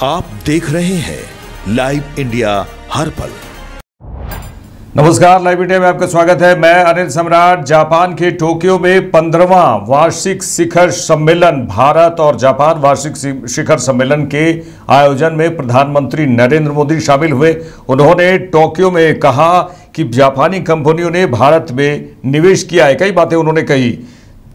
आप देख रहे हैं लाइव इंडिया हर पल। नमस्कार, लाइव इंडिया में आपका स्वागत है। मैं अनिल सम्राट। जापान के टोक्यो में 15वां वार्षिक शिखर सम्मेलन, भारत और जापान वार्षिक शिखर सम्मेलन के आयोजन में प्रधानमंत्री नरेंद्र मोदी शामिल हुए। उन्होंने टोक्यो में कहा कि जापानी कंपनियों ने भारत में निवेश किया है। कई बातें उन्होंने कही।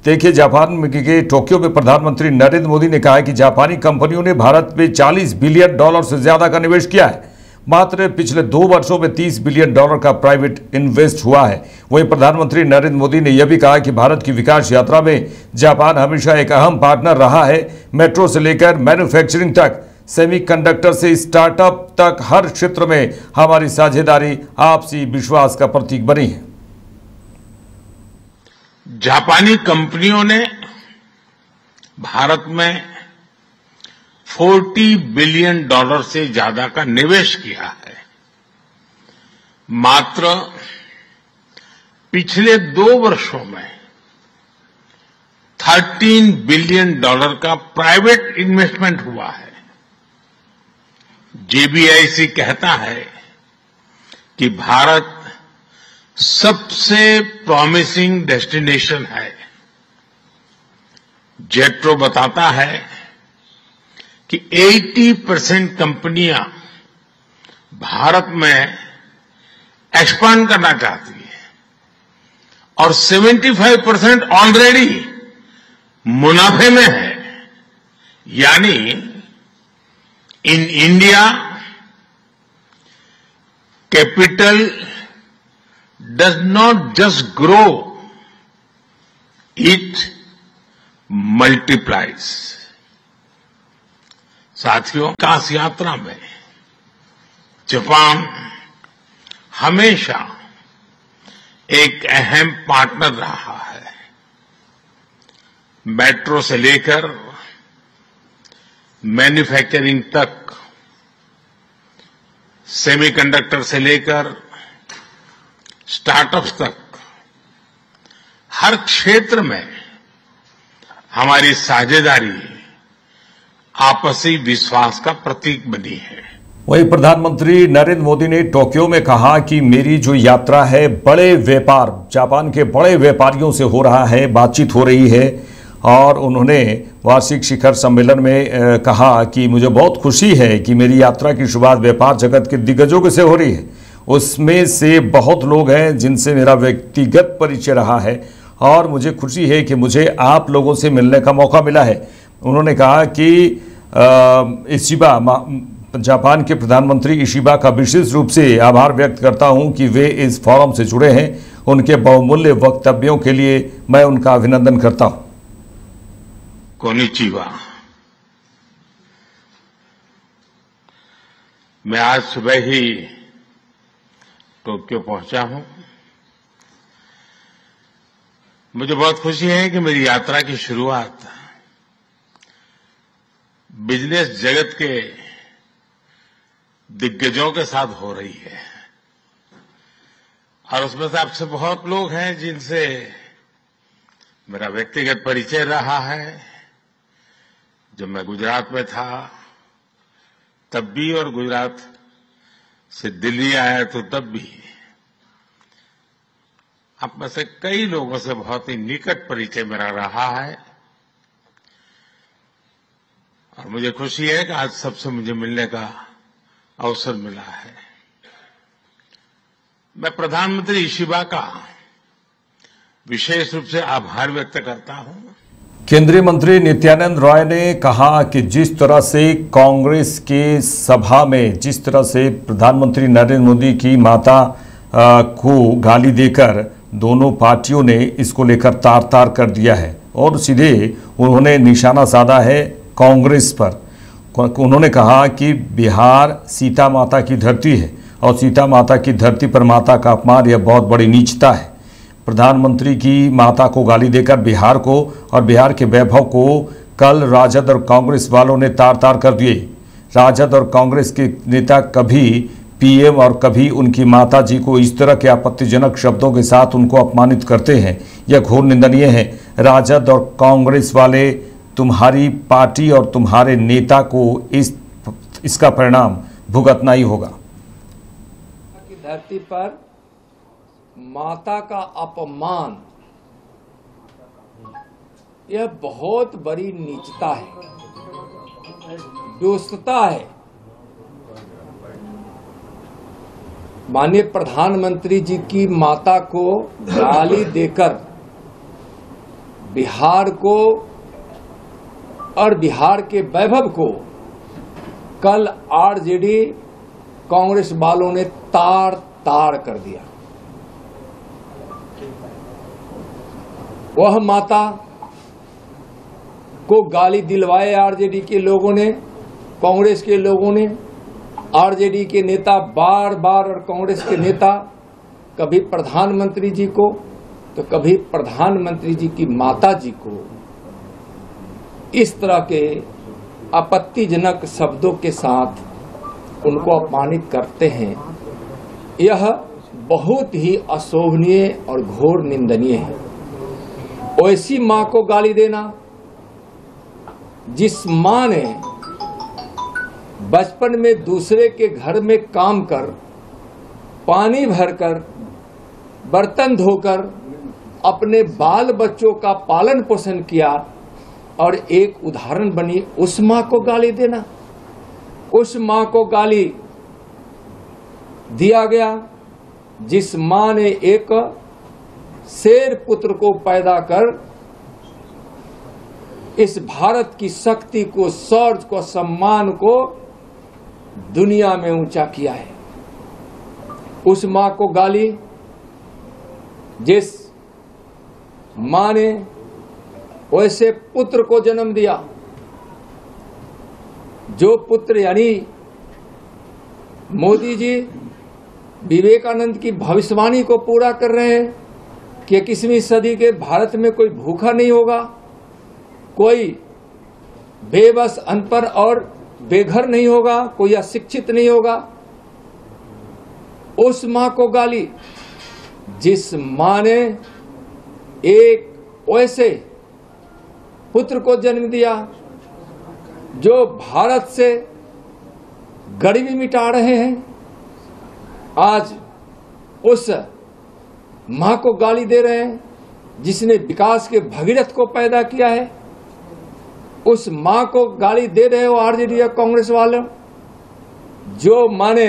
देखिए, जापान के टोक्यो में प्रधानमंत्री नरेंद्र मोदी ने कहा है कि जापानी कंपनियों ने भारत में $40 बिलियन से ज्यादा का निवेश किया है। मात्र पिछले 2 वर्षों में $30 बिलियन का प्राइवेट इन्वेस्ट हुआ है। वहीं प्रधानमंत्री नरेंद्र मोदी ने यह भी कहा कि भारत की विकास यात्रा में जापान हमेशा एक अहम पार्टनर रहा है। मेट्रो से लेकर मैन्युफैक्चरिंग तक, सेमीकंडक्टर से स्टार्टअप तक हर क्षेत्र में हमारी साझेदारी आपसी विश्वास का प्रतीक बनी है। जापानी कंपनियों ने भारत में $40 बिलियन से ज्यादा का निवेश किया है। मात्र पिछले 2 वर्षों में $13 बिलियन का प्राइवेट इन्वेस्टमेंट हुआ है। जेबीआईसी कहता है कि भारत सबसे प्रॉमिसिंग डेस्टिनेशन है। जेट्रो बताता है कि 80% कंपनियां भारत में एक्सपांड करना चाहती है और 75% ऑलरेडी मुनाफे में है। यानी in India capital does not just grow, it multiplies। साथियों, विकास यात्रा में जापान हमेशा एक अहम पार्टनर रहा है। मेट्रो से लेकर मैन्युफैक्चरिंग तक, सेमीकंडक्टर से लेकर स्टार्टअप्स तक, हर क्षेत्र में हमारी साझेदारी आपसी विश्वास का प्रतीक बनी है। वहीं प्रधानमंत्री नरेंद्र मोदी ने टोक्यो में कहा कि मेरी जो यात्रा है, बड़े व्यापार, जापान के बड़े व्यापारियों से हो रहा है, बातचीत हो रही है। और उन्होंने वार्षिक शिखर सम्मेलन में कहा कि मुझे बहुत खुशी है कि मेरी यात्रा की शुरुआत व्यापार जगत के दिग्गजों से हो रही है। उसमें से बहुत लोग हैं जिनसे मेरा व्यक्तिगत परिचय रहा है और मुझे खुशी है कि मुझे आप लोगों से मिलने का मौका मिला है। उन्होंने कहा कि इशिबा, जापान के प्रधानमंत्री इशिबा का विशेष रूप से आभार व्यक्त करता हूं कि वे इस फोरम से जुड़े हैं। उनके बहुमूल्य वक्तव्यों के लिए मैं उनका अभिनंदन करता हूं। कोनिचिवा। मैं आज सुबह ही टोक्यो पहुंचा हूं। मुझे बहुत खुशी है कि मेरी यात्रा की शुरुआत बिजनेस जगत के दिग्गजों के साथ हो रही है और उसमें से आपसे बहुत लोग हैं जिनसे मेरा व्यक्तिगत परिचय रहा है। जब मैं गुजरात में था तब भी, और गुजरात से दिल्ली आया तो तब भी। आप में से कई लोगों से बहुत ही निकट परिचय मेरा रहा है और मुझे खुशी है कि आज सबसे मुझे मिलने का अवसर मिला है। मैं प्रधानमंत्री इशिबा का विशेष रूप से आभार व्यक्त करता हूं। केंद्रीय मंत्री नित्यानंद राय ने कहा कि जिस तरह से कांग्रेस के सभा में, जिस तरह से प्रधानमंत्री नरेंद्र मोदी की माता को गाली देकर दोनों पार्टियों ने इसको लेकर तार तार कर दिया है और सीधे उन्होंने निशाना साधा है कांग्रेस पर। उन्होंने कहा कि बिहार सीता माता की धरती है और सीता माता की धरती पर माता का अपमान यह बहुत बड़ी नीचता है। प्रधानमंत्री की माता को गाली देकर बिहार को और बिहार के वैभव को कल राजद और कांग्रेस वालों ने तार तार कर दिए। राजद और कांग्रेस के नेता कभी पीएम और कभी उनकी माता जी को इस तरह के आपत्तिजनक शब्दों के साथ उनको अपमानित करते हैं, यह घोर निंदनीय है। राजद और कांग्रेस वाले तुम्हारी पार्टी और तुम्हारे नेता को इस इसका परिणाम भुगतना ही होगा। की धरती पर माता का अपमान यह बहुत बड़ी नीचता है, दुष्टता है। माननीय प्रधानमंत्री जी की माता को गाली देकर बिहार को और बिहार के वैभव को कल आरजेडी कांग्रेस वालों ने तार तार कर दिया। वह माता को गाली दिलवाए आरजेडी के लोगों ने, कांग्रेस के लोगों ने। आरजेडी के नेता बार बार और कांग्रेस के नेता कभी प्रधानमंत्री जी को तो कभी प्रधानमंत्री जी की माता जी को इस तरह के आपत्तिजनक शब्दों के साथ उनको अपमानित करते हैं। यह बहुत ही अशोभनीय और घोर निंदनीय है। ऐसी मां को गाली देना जिस मां ने बचपन में दूसरे के घर में काम कर, पानी भरकर, बर्तन धोकर अपने बाल बच्चों का पालन पोषण किया और एक उदाहरण बनी, उस मां को गाली देना, उस मां को गाली दिया गया जिस मां ने एक शेर पुत्र को पैदा कर इस भारत की शक्ति को, शौर्य को, सम्मान को दुनिया में ऊंचा किया है। उस मां को गाली जिस मां ने वैसे पुत्र को जन्म दिया, जो पुत्र यानी मोदी जी विवेकानंद की भविष्यवाणी को पूरा कर रहे हैं कि 21वीं सदी के भारत में कोई भूखा नहीं होगा, कोई बेबस, अनपढ़ और बेघर नहीं होगा, कोई अशिक्षित नहीं होगा। उस मां को गाली जिस मां ने एक वैसे पुत्र को जन्म दिया जो भारत से गरीबी मिटा रहे हैं। आज उस मां को गाली दे रहे हैं जिसने विकास के भगीरथ को पैदा किया है। उस मां को गाली दे रहे हो आरजेडी या कांग्रेस वाले, जो मां ने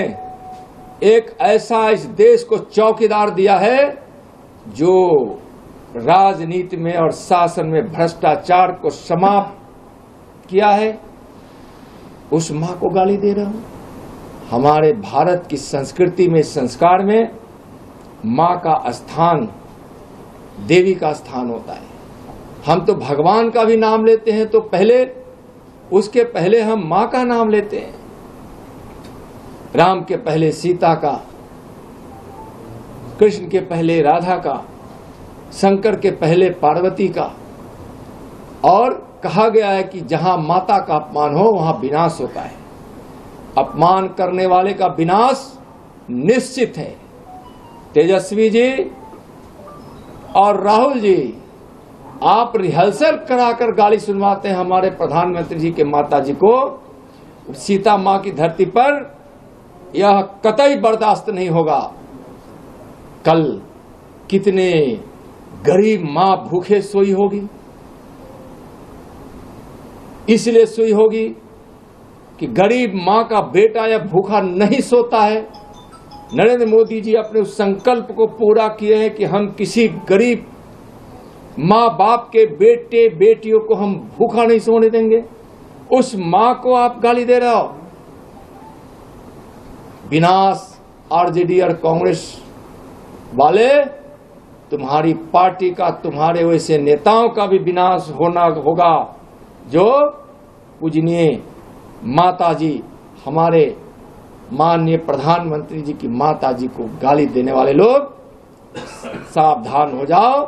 एक ऐसा इस देश को चौकीदार दिया है जो राजनीति में और शासन में भ्रष्टाचार को समाप्त किया है। उस मां को गाली दे रहे हो। हमारे भारत की संस्कृति में, संस्कार में मां का स्थान देवी का स्थान होता है। हम तो भगवान का भी नाम लेते हैं तो पहले, उसके पहले हम मां का नाम लेते हैं। राम के पहले सीता का, कृष्ण के पहले राधा का, शंकर के पहले पार्वती का। और कहा गया है कि जहां माता का अपमान हो वहां विनाश होता है। अपमान करने वाले का विनाश निश्चित है। तेजस्वी जी और राहुल जी, आप रिहर्सल कराकर गाली सुनवाते हैं हमारे प्रधानमंत्री जी के माता जी को। सीता मां की धरती पर यह कतई बर्दाश्त नहीं होगा। कल कितने गरीब मां भूखे सोई होगी, इसलिए सोई होगी कि गरीब मां का बेटा या भूखा नहीं सोता है। नरेंद्र मोदी जी अपने उस संकल्प को पूरा किए हैं कि हम किसी गरीब मां बाप के बेटे बेटियों को हम भूखा नहीं सोने देंगे। उस मां को आप गाली दे रहे हो। विनाश आरजेडी और कांग्रेस वाले, तुम्हारी पार्टी का, तुम्हारे वैसे नेताओं का भी विनाश होना होगा जो पूजनीय माता जी, हमारे माननीय प्रधानमंत्री जी की माता जी को गाली देने वाले लोग सावधान हो जाओ,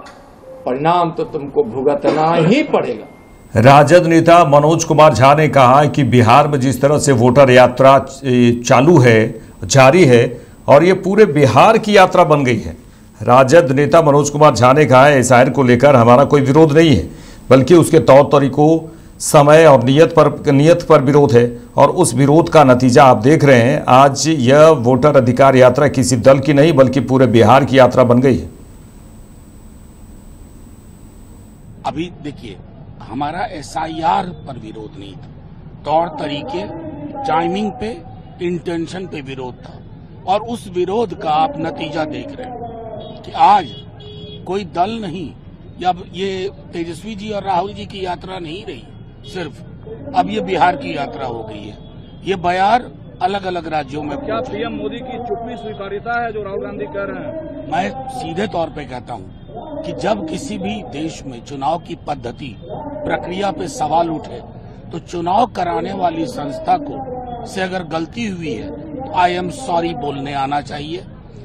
परिणाम तो तुमको भुगतना ही पड़ेगा। राजद नेता मनोज कुमार झा ने कहा कि बिहार में जिस तरह से वोटर यात्रा चालू है, जारी है, और ये पूरे बिहार की यात्रा बन गई है। राजद नेता मनोज कुमार झा ने कहा है, एसआईआर को लेकर हमारा कोई विरोध नहीं है, बल्कि उसके तौर तरीकों समय और नियत पर विरोध है और उस विरोध का नतीजा आप देख रहे हैं। आज यह वोटर अधिकार यात्रा किसी दल की नहीं बल्कि पूरे बिहार की यात्रा बन गई है। अभी देखिए, हमारा SIR पर विरोध नहीं था, तौर तरीके, टाइमिंग पे, इंटेंशन पे विरोध था और उस विरोध का आप नतीजा देख रहे हैं कि आज कोई दल नहीं, या ये तेजस्वी जी और राहुल जी की यात्रा नहीं रही सिर्फ, अब ये बिहार की यात्रा हो गई है। ये बयार अलग अलग राज्यों में। क्या पीएम मोदी की चुप्पी स्वीकार्यता है जो राहुल गांधी कह रहे हैं? मैं सीधे तौर पे कहता हूं कि जब किसी भी देश में चुनाव की पद्धति, प्रक्रिया पे सवाल उठे तो चुनाव कराने वाली संस्था को से अगर गलती हुई है तो आई एम सॉरी बोलने आना चाहिए।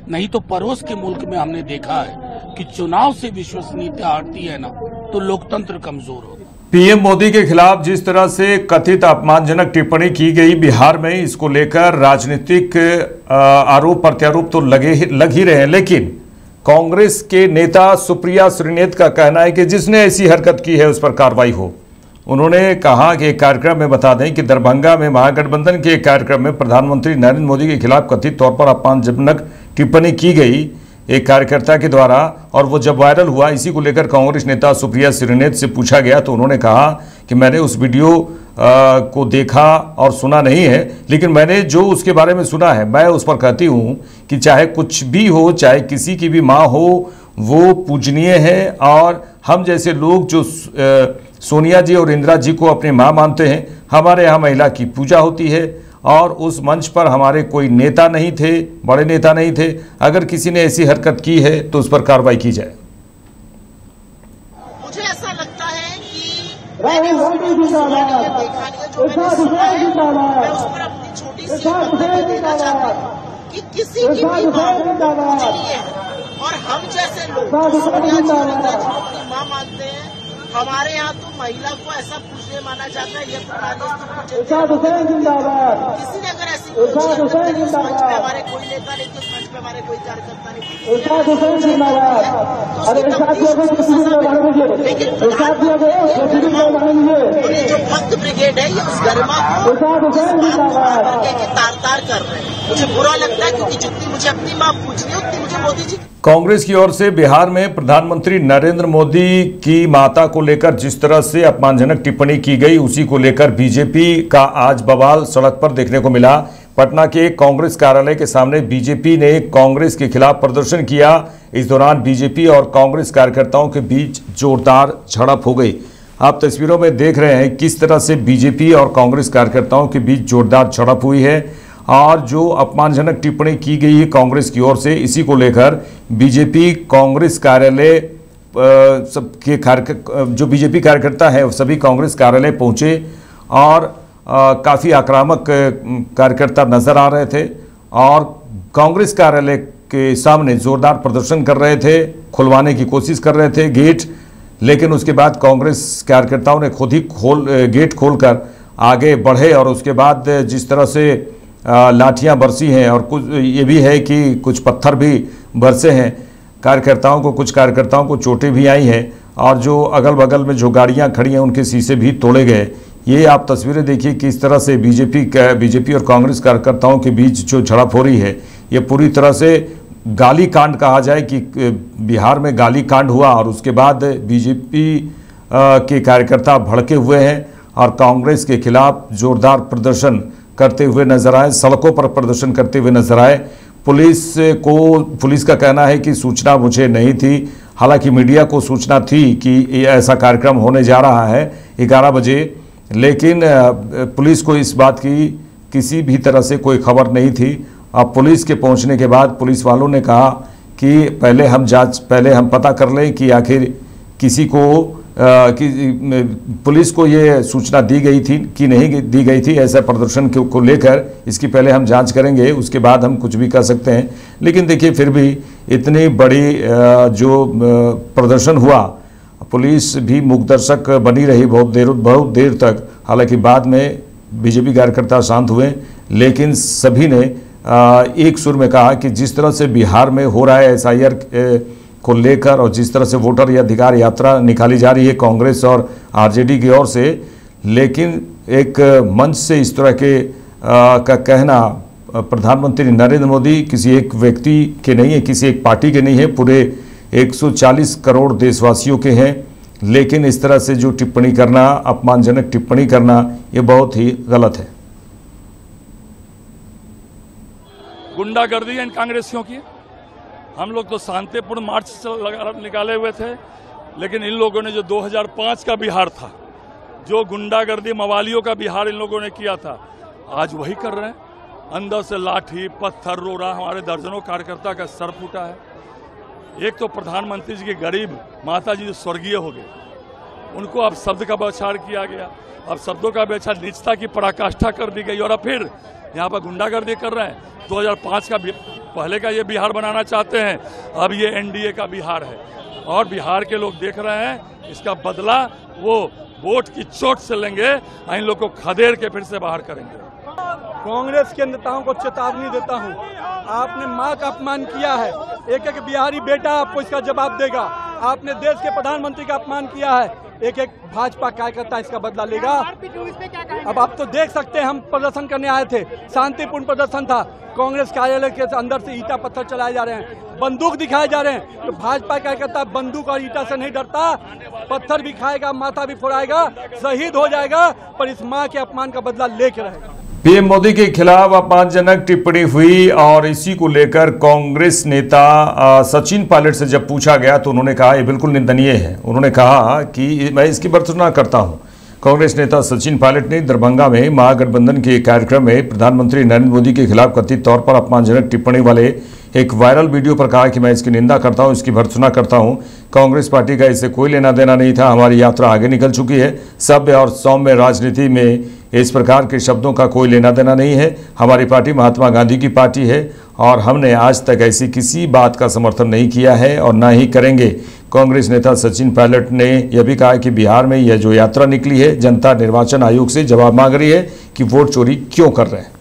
नहीं तो पड़ोस के मुल्क में हमने देखा है कि चुनाव से विश्वसनीयता हटती है ना तो लोकतंत्र कमजोर होगा। पीएम मोदी के खिलाफ जिस तरह से कथित अपमानजनक टिप्पणी की गई बिहार में, इसको लेकर राजनीतिक आरोप प्रत्यारोप तो लग ही रहे हैं, लेकिन कांग्रेस के नेता सुप्रिया श्रीनेत का कहना है कि जिसने ऐसी हरकत की है उस पर कार्रवाई हो। उन्होंने कहा कि एक कार्यक्रम में, बता दें कि दरभंगा में महागठबंधन के एक कार्यक्रम में प्रधानमंत्री नरेंद्र मोदी के खिलाफ कथित तौर पर अपमानजनक टिप्पणी की गई एक कार्यकर्ता के द्वारा, और वो जब वायरल हुआ, इसी को लेकर कांग्रेस नेता सुप्रिया श्रीनेत से पूछा गया तो उन्होंने कहा कि मैंने उस वीडियो को देखा और सुना नहीं है, लेकिन मैंने जो उसके बारे में सुना है मैं उस पर कहती हूँ कि चाहे कुछ भी हो, चाहे किसी की भी माँ हो, वो पूजनीय है और हम जैसे लोग जो सोनिया जी और इंदिरा जी को अपनी माँ मानते हैं, हमारे यहाँ महिला की पूजा होती है और उस मंच पर हमारे कोई नेता नहीं थे, बड़े नेता नहीं थे। अगर किसी ने ऐसी हरकत की है तो उस पर कार्रवाई की जाए। मुझे ऐसा लगता है कि मैंने देखा नहीं है, जो मैंने सुना है, मैं उस पर अपनी छोटी सी मंतव्य देना चाहता हूँ कि किसी की भी माँ पूजनीय है और हम जैसे लोग सोनिया जी और इंदिरा जी को अपनी माँ मानते हैं, हमारे यहाँ तो महिला को ऐसा पूजनीय माना जाता है। ये तो किसी ने अगर ऐसी इस मंच पे हमारे कोई नेता नहीं थे, उस मंच पे हमारे कोई कार्यकर्ता नहीं थे, लेकिन जो भक्त ब्रिगेड है ये उस गरिमा को तार तार कर रहे हैं। मुझे बुरा लगता है क्योंकि जितनी मुझे अपनी माँ पूछनी है उतनी मुझे मोदी जी। कांग्रेस की ओर से बिहार में प्रधानमंत्री नरेंद्र मोदी की माता को लेकर जिस तरह से अपमानजनक टिप्पणी की गई, उसी को लेकर बीजेपी का आज बवाल सड़क पर देखने को मिला। पटना के कांग्रेस कार्यालय के सामने बीजेपी ने कांग्रेस के खिलाफ प्रदर्शन किया। इस दौरान बीजेपी और कांग्रेस कार्यकर्ताओं के बीच जोरदार झड़प हो गई। आप तस्वीरों में देख रहे हैं किस तरह से बीजेपी और कांग्रेस कार्यकर्ताओं के बीच जोरदार झड़प हुई है और जो अपमानजनक टिप्पणी की गई है कांग्रेस की ओर से, इसी को लेकर बीजेपी कांग्रेस कार्यालय सबके जो बीजेपी कार्यकर्ता है सभी कांग्रेस कार्यालय पहुंचे और काफ़ी आक्रामक कार्यकर्ता नजर आ रहे थे और कांग्रेस कार्यालय के सामने जोरदार प्रदर्शन कर रहे थे, खुलवाने की कोशिश कर रहे थे गेट, लेकिन उसके बाद कांग्रेस कार्यकर्ताओं ने खुद ही गेट खोलकर आगे बढ़े और उसके बाद जिस तरह से लाठियां बरसी हैं और कुछ ये भी है कि कुछ पत्थर भी बरसे हैं कार्यकर्ताओं को, कुछ कार्यकर्ताओं को चोटें भी आई हैं और जो अगल बगल में जो गाड़ियां खड़ी हैं उनके शीशे भी तोड़े गए। ये आप तस्वीरें देखिए किस तरह से बीजेपी और कांग्रेस कार्यकर्ताओं के बीच जो झड़प हो रही है, ये पूरी तरह से गाली कांड कहा जाए कि बिहार में गाली कांड हुआ और उसके बाद बीजेपी के कार्यकर्ता भड़के हुए हैं और कांग्रेस के खिलाफ जोरदार प्रदर्शन करते हुए नजर आए, सड़कों पर प्रदर्शन करते हुए नजर आए। पुलिस का कहना है कि सूचना मुझे नहीं थी, हालांकि मीडिया को सूचना थी कि ऐसा कार्यक्रम होने जा रहा है 11 बजे, लेकिन पुलिस को इस बात की किसी भी तरह से कोई खबर नहीं थी। अब पुलिस के पहुंचने के बाद पुलिस वालों ने कहा कि पहले हम पता कर लें कि आखिर किसी को पुलिस को ये सूचना दी गई थी कि नहीं दी गई थी ऐसा प्रदर्शन को लेकर, इसकी पहले हम जांच करेंगे, उसके बाद हम कुछ भी कर सकते हैं। लेकिन देखिए फिर भी इतनी बड़ी जो प्रदर्शन हुआ, पुलिस भी मूकदर्शक बनी रही बहुत देर तक। हालांकि बाद में बीजेपी कार्यकर्ता शांत हुए, लेकिन सभी ने एक सुर में कहा कि जिस तरह से बिहार में हो रहा है SIR को लेकर और जिस तरह से वोटर अधिकार यात्रा निकाली जा रही है कांग्रेस और RJD की ओर से, लेकिन एक मंच से इस तरह के का कहना प्रधानमंत्री नरेंद्र मोदी किसी एक व्यक्ति के नहीं है, किसी एक पार्टी के नहीं है, पूरे 140 करोड़ देशवासियों के हैं। लेकिन इस तरह से जो टिप्पणी करना, अपमानजनक टिप्पणी करना, ये बहुत ही गलत है। गुंडागर्दी है इन कांग्रेसियों की। हम लोग तो शांतिपूर्ण मार्च निकाले हुए थे, लेकिन इन लोगों ने जो 2005 का बिहार था, जो गुंडागर्दी मवालियों का बिहार इन लोगों ने किया था, आज वही कर रहे हैं। अंदर से लाठी पत्थर रोड़ा, हमारे दर्जनों कार्यकर्ता का सर फूटा है। एक तो प्रधानमंत्री जी की गरीब माता जी जो स्वर्गीय हो गए, उनको अब शब्द का बौछार किया गया, अब शब्दों का बौछार नीचता की पराकाष्ठा कर दी गई, और अब फिर यहाँ पर गुंडागर्दी कर रहे हैं। 2005 का पहले का ये बिहार बनाना चाहते हैं, अब ये एनडीए का बिहार है, और बिहार के लोग देख रहे हैं। इसका बदला वो वोट की चोट से लेंगे, इन लोग को खदेड़ के फिर से बाहर करेंगे। कांग्रेस के नेताओं को चेतावनी देता हूं, आपने मां का अपमान किया है, एक एक बिहारी बेटा आपको इसका जवाब देगा। आपने देश के प्रधानमंत्री का अपमान किया है, एक एक भाजपा कार्यकर्ता इसका बदला लेगा। अब आप तो देख सकते हैं, हम प्रदर्शन करने आए थे, शांतिपूर्ण प्रदर्शन था। कांग्रेस कार्यालय के अंदर से ईटा पत्थर चलाए जा रहे हैं, बंदूक दिखाए जा रहे हैं। तो भाजपा कार्यकर्ता बंदूक और ईटा से नहीं डरता, पत्थर भी खाएगा, माथा भी फोड़ाएगा, शहीद हो जाएगा, पर इस मां के अपमान का बदला लेके रहेगा। पीएम मोदी के खिलाफ अपमानजनक टिप्पणी हुई, और इसी को लेकर कांग्रेस नेता सचिन पायलट से जब पूछा गया तो उन्होंने कहा, ये बिल्कुल निंदनीय है। उन्होंने कहा कि मैं इसकी भर्त्सना करता हूं। कांग्रेस नेता सचिन पायलट ने दरभंगा में महागठबंधन के कार्यक्रम में प्रधानमंत्री नरेंद्र मोदी के खिलाफ कथित तौर पर अपमानजनक टिप्पणी वाले एक वायरल वीडियो पर कहा कि मैं इसकी निंदा करता हूं, इसकी भर्त्सना करता हूं। कांग्रेस पार्टी का इससे कोई लेना देना नहीं था। हमारी यात्रा आगे निकल चुकी है। सभ्य और सौम्य राजनीति में इस प्रकार के शब्दों का कोई लेना देना नहीं है। हमारी पार्टी महात्मा गांधी की पार्टी है, और हमने आज तक ऐसी किसी बात का समर्थन नहीं किया है और ना ही करेंगे। कांग्रेस नेता सचिन पायलट ने यह भी कहा कि बिहार में यह जो यात्रा निकली है, जनता निर्वाचन आयोग से जवाब मांग रही है कि वोट चोरी क्यों कर रहे हैं।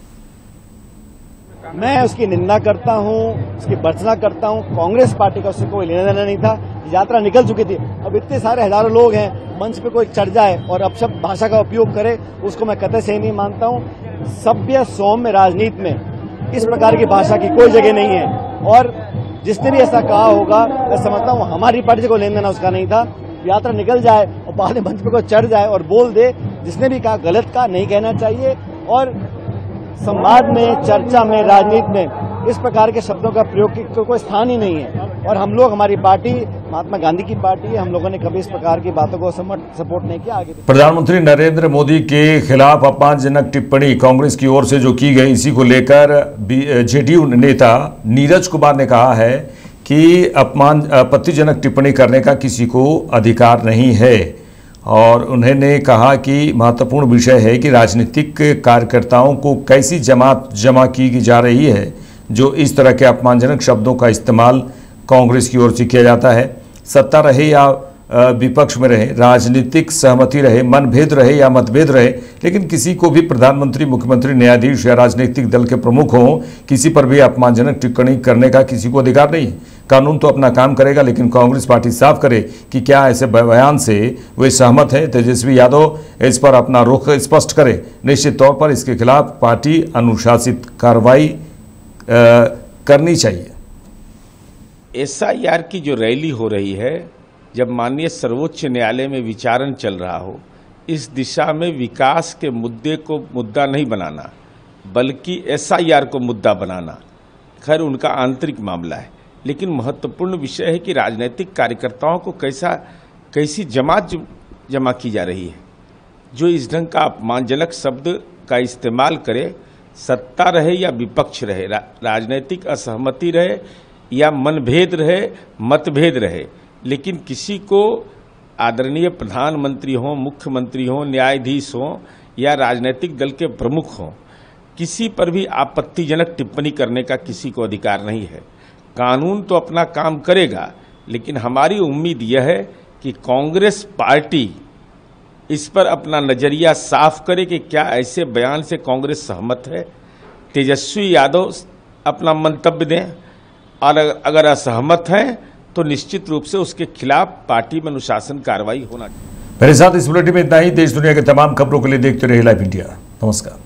मैं उसकी निंदा करता हूं, उसकी भर्त्सना करता हूं। कांग्रेस पार्टी का उससे कोई लेना देना नहीं था। यात्रा निकल चुकी थी। अब इतने सारे हजारों लोग हैं, मंच पे कोई चढ़ जाए और अपशब्द भाषा का उपयोग करे, उसको मैं कतई सही नहीं मानता हूं। सभ्य सौम्य राजनीति में इस प्रकार की भाषा की कोई जगह नहीं है, और जिसने भी ऐसा कहा होगा, मैं समझता हूं हमारी पार्टी से कोई लेन देना उसका नहीं था। यात्रा निकल जाए और बाद में मंच पे कोई चढ़ जाए और बोल दे, जिसने भी कहा गलत कहा, नहीं कहना चाहिए। और संवाद में, चर्चा में, राजनीति में इस प्रकार के शब्दों का प्रयोग की कोई स्थान ही नहीं है। और हम लोग, हमारी पार्टी महात्मा गांधी की पार्टी है, हम लोगों ने कभी इस प्रकार की बातों को सपोर्ट नहीं किया। आगे प्रधानमंत्री नरेंद्र मोदी के खिलाफ अपमानजनक टिप्पणी कांग्रेस की ओर से जो की गई, इसी को लेकर जेडीयू नेता नीरज कुमार ने कहा है कि आपत्तिजनक टिप्पणी करने का किसी को अधिकार नहीं है, और उन्होंने कहा कि महत्वपूर्ण विषय है कि राजनीतिक कार्यकर्ताओं को कैसी जमात जमा की जा रही है, जो इस तरह के अपमानजनक शब्दों का इस्तेमाल कांग्रेस की ओर से किया जाता है। सत्ता रहे या विपक्ष में रहे, राजनीतिक सहमति रहे, मनभेद रहे या मतभेद रहे, लेकिन किसी को भी प्रधानमंत्री, मुख्यमंत्री, न्यायाधीश या राजनीतिक दल के प्रमुख हों, किसी पर भी अपमानजनक टिप्पणी करने का किसी को अधिकार नहीं है। कानून तो अपना काम करेगा, लेकिन कांग्रेस पार्टी साफ करे कि क्या ऐसे बयान से वे सहमत हैं। तेजस्वी यादव इस पर अपना रुख स्पष्ट करे। निश्चित तौर पर इसके खिलाफ पार्टी अनुशासित कार्रवाई करनी चाहिए। एसआईआर की जो रैली हो रही है, जब माननीय सर्वोच्च न्यायालय में विचारण चल रहा हो, इस दिशा में विकास के मुद्दे को मुद्दा नहीं बनाना, बल्कि एसआईआर को मुद्दा बनाना, खैर उनका आंतरिक मामला है। लेकिन महत्वपूर्ण विषय है कि राजनीतिक कार्यकर्ताओं को कैसी जमात जमा की जा रही है, जो इस ढंग का अपमानजनक शब्द का इस्तेमाल करे। सत्ता रहे या विपक्ष रहे, राजनीतिक असहमति रहे या मनभेद रहे, मतभेद रहे, लेकिन किसी को आदरणीय प्रधानमंत्री हों, मुख्यमंत्री हों, न्यायाधीश हों या राजनीतिक दल के प्रमुख हों, किसी पर भी आपत्तिजनक टिप्पणी करने का किसी को अधिकार नहीं है। कानून तो अपना काम करेगा, लेकिन हमारी उम्मीद यह है कि कांग्रेस पार्टी इस पर अपना नजरिया साफ करे कि क्या ऐसे बयान से कांग्रेस सहमत है। तेजस्वी यादव अपना मंतव्य दें, और अगर असहमत हैं तो निश्चित रूप से उसके खिलाफ पार्टी में अनुशासन कार्रवाई होना चाहिए। मेरे साथ इस बुलेटिन में इतना ही। देश दुनिया के तमाम खबरों के लिए देखते रहिए लाइव इंडिया। नमस्कार।